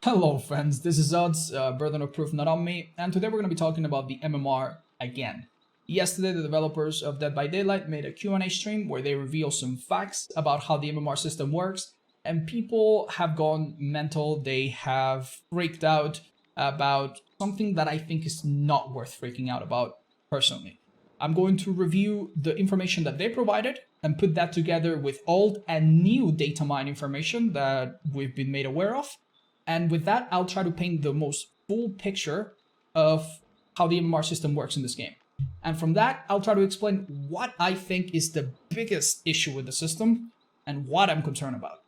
Hello friends, this is Odds, burden of proof not on me, and today we're going to be talking about the MMR again. Yesterday the developers of Dead by Daylight made a Q&A stream where they reveal some facts about how the MMR system works, and people have gone mental. They have freaked out about something that I think is not worth freaking out about personally. I'm going to review the information that they provided and put that together with old and new data mine information that we've been made aware of. And with that, I'll try to paint the most full picture of how the MMR system works in this game. And from that, I'll try to explain what I think is the biggest issue with the system and what I'm concerned about.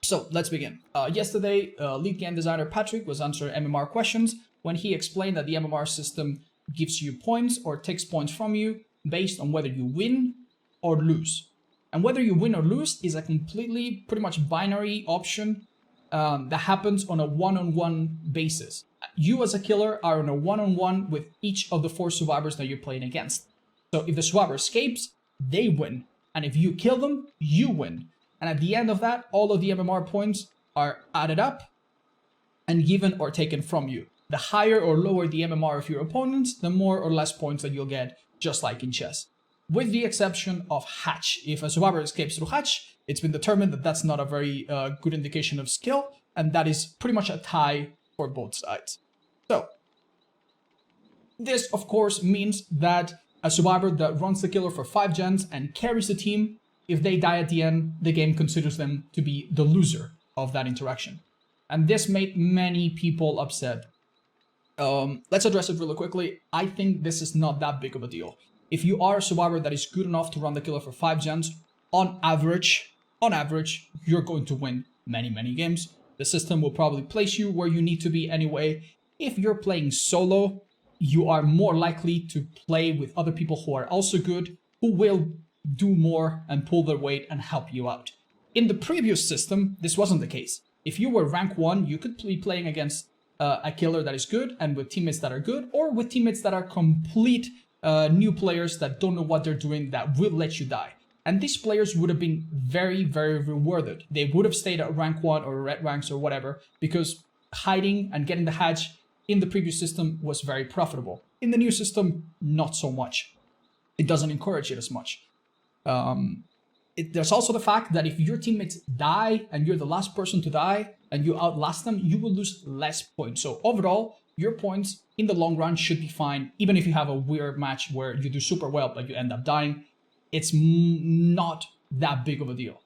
So let's begin. Yesterday, lead game designer Patrick was answering MMR questions when he explained that the MMR system gives you points or takes points from you based on whether you win or lose. And whether you win or lose is a completely pretty much binary option that happens on a one-on-one basis. You as a killer are on a one-on-one with each of the 4 survivors that you're playing against. So if the survivor escapes, they win. And if you kill them, you win. And at the end of that, all of the MMR points are added up and given or taken from you. The higher or lower the MMR of your opponents, the more or less points that you'll get, just like in chess. With the exception of hatch. If a survivor escapes through hatch, it's been determined that that's not a very good indication of skill, and that is pretty much a tie for both sides. So, this of course means that a survivor that runs the killer for 5 gens and carries the team, if they die at the end, the game considers them to be the loser of that interaction. And this made many people upset. Let's address it really quickly. I think this is not that big of a deal. If you are a survivor that is good enough to run the killer for 5 gens, on average, you're going to win many games. The system will probably place you where you need to be anyway. If you're playing solo, you are more likely to play with other people who are also good, who will do more and pull their weight and help you out. In the previous system, this wasn't the case. If you were rank 1, you could be playing against a killer that is good and with teammates that are good, or with teammates that are complete new players that don't know what they're doing that will let you die. And these players would have been very rewarded. They would have stayed at rank 1 or red ranks or whatever, because hiding and getting the hatch in the previous system was very profitable. In the new system, not so much. It doesn't encourage it as much. There's also the fact that if your teammates die and you're the last person to die and you outlast them, you will lose less points. So overall, your points in the long run should be fine, even if you have a weird match where you do super well but you end up dying. It's not that big of a deal.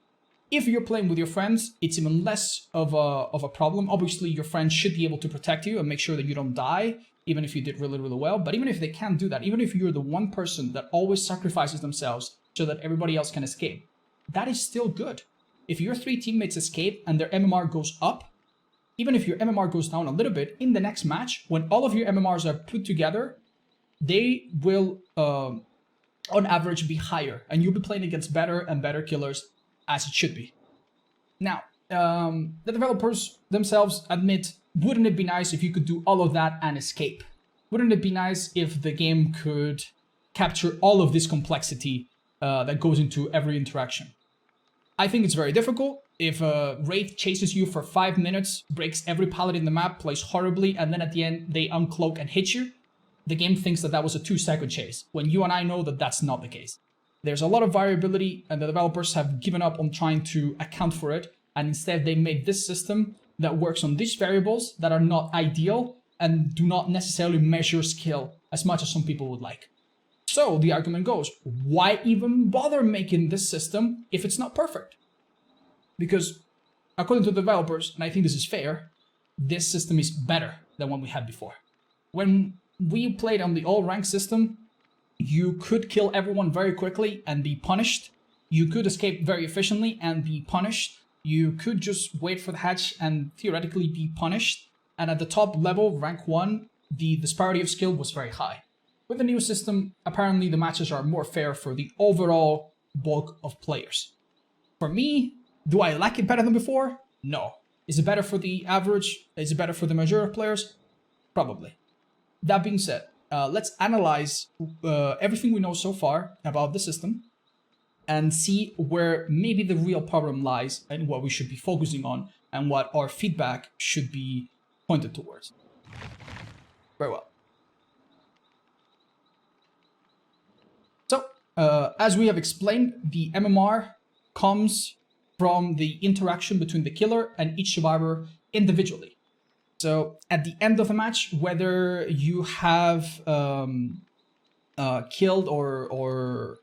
If you're playing with your friends, it's even less of a problem. Obviously, your friends should be able to protect you and make sure that you don't die, even if you did really well. But even if they can't do that, even if you're the one person that always sacrifices themselves so that everybody else can escape, that is still good. If your 3 teammates escape and their MMR goes up, even if your MMR goes down a little bit, in the next match, when all of your MMRs are put together, they will, on average, be higher, and you'll be playing against better and better killers, as it should be. Now, the developers themselves admit, wouldn't it be nice if you could do all of that and escape? Wouldn't it be nice if the game could capture all of this complexity that goes into every interaction? I think it's very difficult. If a Wraith chases you for 5 minutes, breaks every pallet in the map, plays horribly, and then at the end they uncloak and hit you, the game thinks that that was a 2-second chase, when you and I know that that's not the case. There's a lot of variability, and the developers have given up on trying to account for it, and instead they made this system that works on these variables that are not ideal and do not necessarily measure skill as much as some people would like. So the argument goes, why even bother making this system if it's not perfect? Because according to the developers, and I think this is fair, this system is better than what we had before. When we played on the all-rank system, you could kill everyone very quickly and be punished. You could escape very efficiently and be punished. You could just wait for the hatch and theoretically be punished. And at the top level, rank 1, the disparity of skill was very high. With the new system, apparently the matches are more fair for the overall bulk of players. For me, do I like it better than before? No. Is it better for the average? Is it better for the majority of players? Probably. That being said, let's analyze everything we know so far about the system and see where maybe the real problem lies and what we should be focusing on and what our feedback should be pointed towards. Very well. So, as we have explained, the MMR comes from the interaction between the killer and each survivor individually. So, at the end of a match, whether you have killed or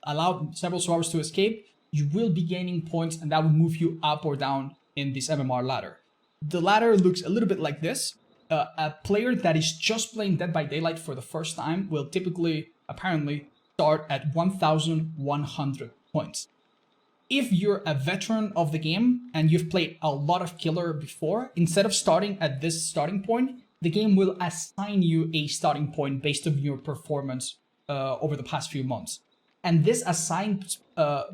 allowed several survivors to escape, you will be gaining points, and that will move you up or down in this MMR ladder. The ladder looks a little bit like this. A player that is just playing Dead by Daylight for the first time will typically, apparently, start at 1,100 points. If you're a veteran of the game and you've played a lot of killer before, instead of starting at this starting point, the game will assign you a starting point based on your performance over the past few months. And this assigned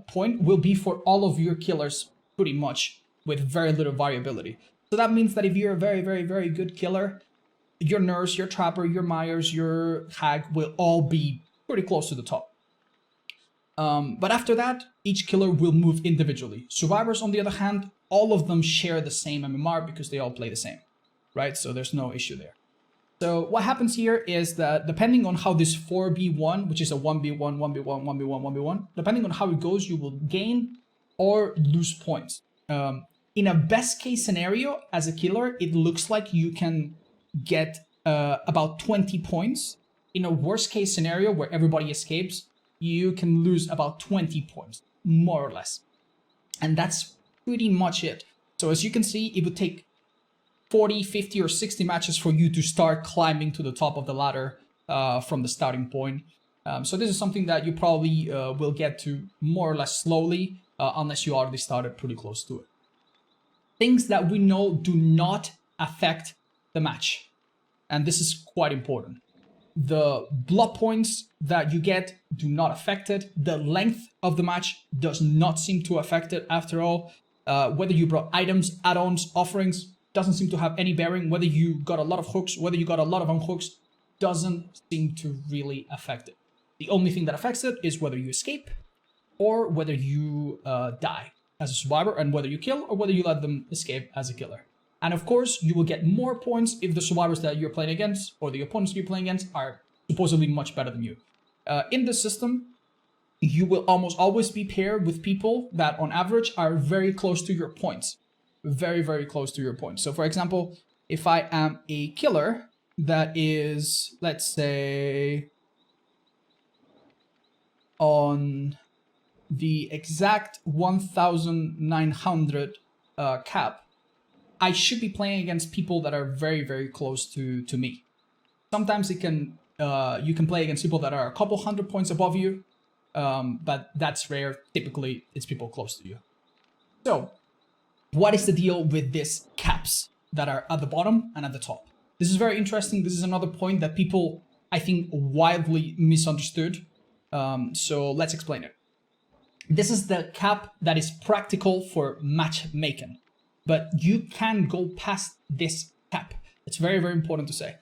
point will be for all of your killers pretty much, with very little variability. So that means that if you're a very, very, very good killer, your nurse, your trapper, your Myers, your hag will all be pretty close to the top. But after that, each killer will move individually. Survivors, on the other hand, all of them share the same MMR because they all play the same, right? So there's no issue there. So what happens here is that depending on how this 4v1, which is a 1v1, 1v1, 1v1, 1v1, depending on how it goes, you will gain or lose points. In a best case scenario, as a killer, it looks like you can get about 20 points. In a worst case scenario where everybody escapes, you can lose about 20 points, more or less. And that's pretty much it. So as you can see, it would take 40, 50, or 60 matches for you to start climbing to the top of the ladder from the starting point. So this is something that you probably will get to more or less slowly, unless you already started pretty close to it. Things that we know do not affect the match. And this is quite important. The blood points that you get do not affect it. The length of the match does not seem to affect it after all. Whether you brought items, add-ons, offerings, doesn't seem to have any bearing. Whether you got a lot of hooks, whether you got a lot of unhooks, doesn't seem to really affect it. The only thing that affects it is whether you escape or whether you die as a survivor, and whether you kill or whether you let them escape as a killer. And of course, you will get more points if the survivors that you're playing against or the opponents you're playing against are supposedly much better than you. In this system, you will almost always be paired with people that on average are very close to your points. Very, very close to your points. So for example, if I am a killer that is, let's say, on the exact 1,900 cap, I should be playing against people that are very, very close to me. Sometimes it can you can play against people that are a couple hundred points above you, but that's rare. Typically, it's people close to you. So, what is the deal with these caps that are at the bottom and at the top? This is very interesting. This is another point that people, I think, wildly misunderstood. So let's explain it. This is the cap that is practical for matchmaking, but you can go past this cap. It's very, very important to say.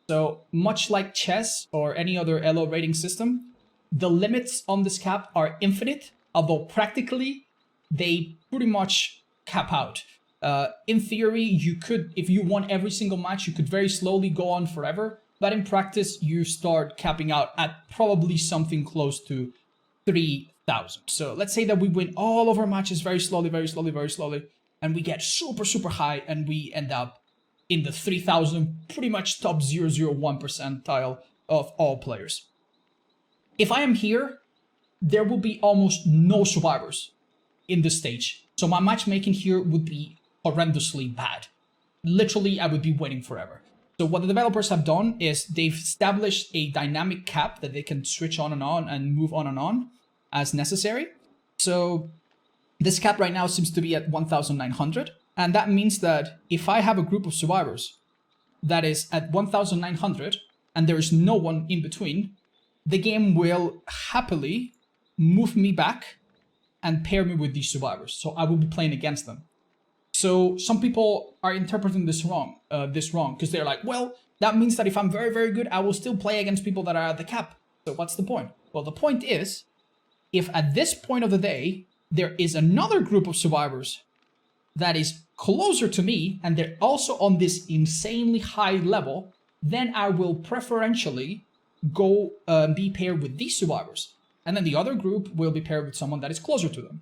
So much like chess or any other ELO rating system, the limits on this cap are infinite, although practically they pretty much cap out. In theory, you could, if you won every single match, you could very slowly go on forever, but in practice, you start capping out at probably something close to 3,000. So let's say that we win all of our matches very slowly, very slowly, very slowly, and we get super, super high, and we end up in the 3,000, pretty much top 0.01 percentile of all players. If I am here, there will be almost no survivors in this stage. So my matchmaking here would be horrendously bad. Literally, I would be waiting forever. So what the developers have done is they've established a dynamic cap that they can switch on and move on and on as necessary. So this cap right now seems to be at 1,900. And that means that if I have a group of survivors that is at 1,900 and there is no one in between, the game will happily move me back and pair me with these survivors. So I will be playing against them. So some people are interpreting this wrong, because they're like, well, that means that if I'm very, very good, I will still play against people that are at the cap. So what's the point? Well, the point is, if at this point of the day, there is another group of survivors that is closer to me, and they're also on this insanely high level, then I will preferentially go be paired with these survivors. And then the other group will be paired with someone that is closer to them.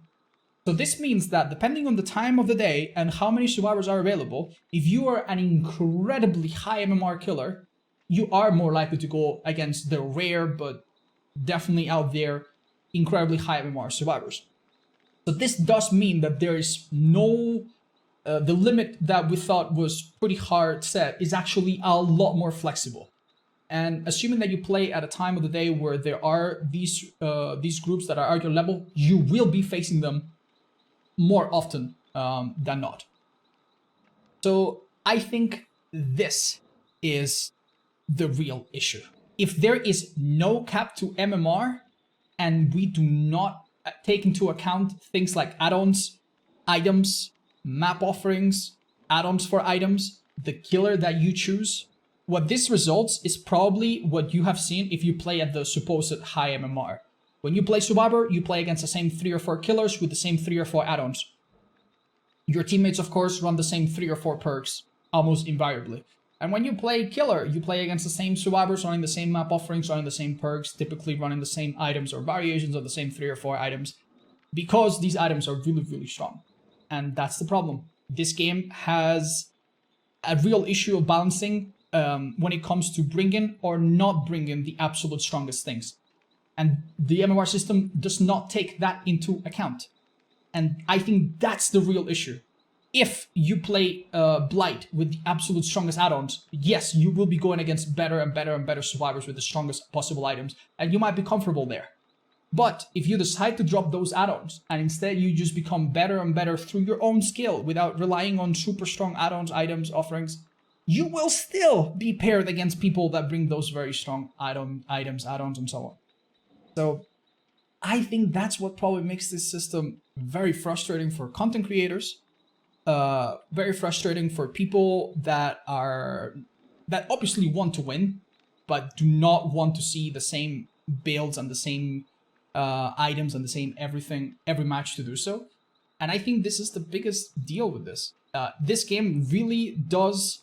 So this means that depending on the time of the day and how many survivors are available, if you are an incredibly high MMR killer, you are more likely to go against the rare but definitely out there incredibly high MMR survivors. So this does mean that there is no, the limit that we thought was pretty hard set is actually a lot more flexible. And assuming that you play at a time of the day where there are these groups that are at your level, you will be facing them more often than not. So I think this is the real issue. If there is no cap to MMR and we do not take into account things like add-ons, items, map offerings, add-ons for items, the killer that you choose, what this results is probably what you have seen if you play at the supposed high MMR. When you play Survivor, you play against the same 3 or 4 killers with the same 3 or 4 add-ons. Your teammates, of course, run the same 3 or 4 perks, almost invariably. And when you play Killer, you play against the same survivors running the same map offerings, running the same perks, typically running the same items or variations of the same 3 or 4 items, because these items are really, really strong. And that's the problem. This game has a real issue of balancing when it comes to bringing or not bringing the absolute strongest things. And the MMR system does not take that into account. And I think that's the real issue. If you play Blight with the absolute strongest add-ons, yes, you will be going against better and better and better survivors with the strongest possible items, and you might be comfortable there. But if you decide to drop those add-ons, and instead you just become better and better through your own skill without relying on super strong add-ons, items, offerings, you will still be paired against people that bring those very strong items, add-ons, and so on. So I think that's what probably makes this system very frustrating for content creators, very frustrating for people that obviously want to win, but do not want to see the same builds and the same items and the same everything every match to do so. And I think this is the biggest deal with this. This game really does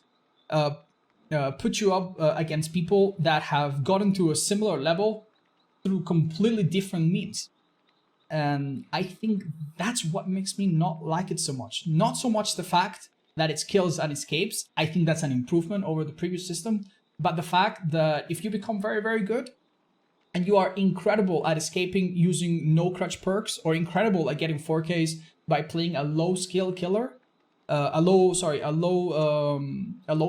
put you up against people that have gotten to a similar level through completely different means. And I think that's what makes me not like it so much. Not so much the fact that it's kills and escapes. I think that's an improvement over the previous system. But the fact that if you become very, very good and you are incredible at escaping using no crutch perks, or incredible at getting 4Ks by playing a low skill killer, a low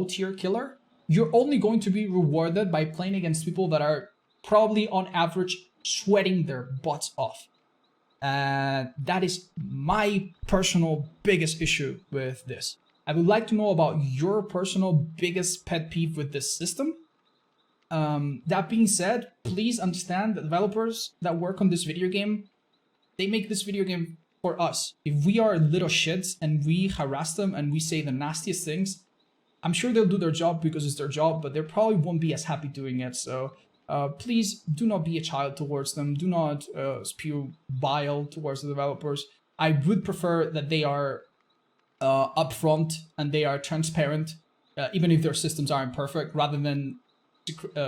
tier killer, you're only going to be rewarded by playing against people that are probably on average sweating their butts off. That is my personal biggest issue with this. I would like to know about your personal biggest pet peeve with this system. That being said, please understand that developers that work on this video game, they make this video game for us. If we are little shits and we harass them and we say the nastiest things, I'm sure they'll do their job because it's their job, but they probably won't be as happy doing it. So please do not be a child towards them. Do not spew bile towards the developers. I would prefer that they are upfront and they are transparent, even if their systems aren't perfect, rather than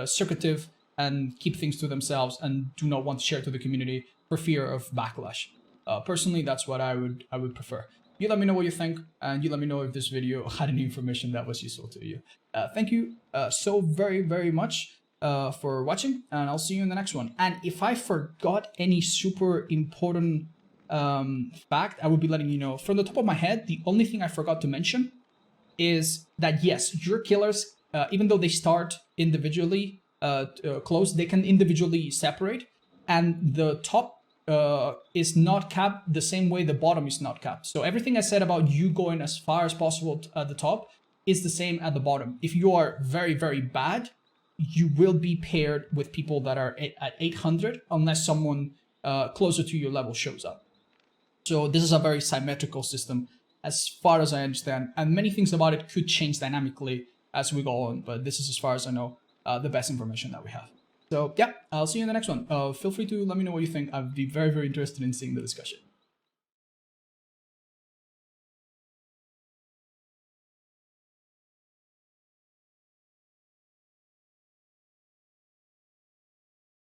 secretive and keep things to themselves and do not want to share to the community for fear of backlash. Personally, that's what I would prefer. You let me know what you think, and you let me know if this video had any information that was useful to you. Thank you so very, very much for watching, and I'll see you in the next one. And if I forgot any super important fact, I would be letting you know. From the top of my head, the only thing I forgot to mention is that yes, your killers, even though they start individually close, they can individually separate, and the top is not capped the same way the bottom is not capped. So everything I said about you going as far as possible at the top is the same at the bottom. If you are very, very bad, you will be paired with people that are at 800 unless someone closer to your level shows up. So this is a very symmetrical system as far as I understand, and many things about it could change dynamically as we go on, but this is, as far as I know, the best information that we have. So yeah, I'll see you in the next one. Feel free to let me know what you think. I'd be very, very interested in seeing the discussion.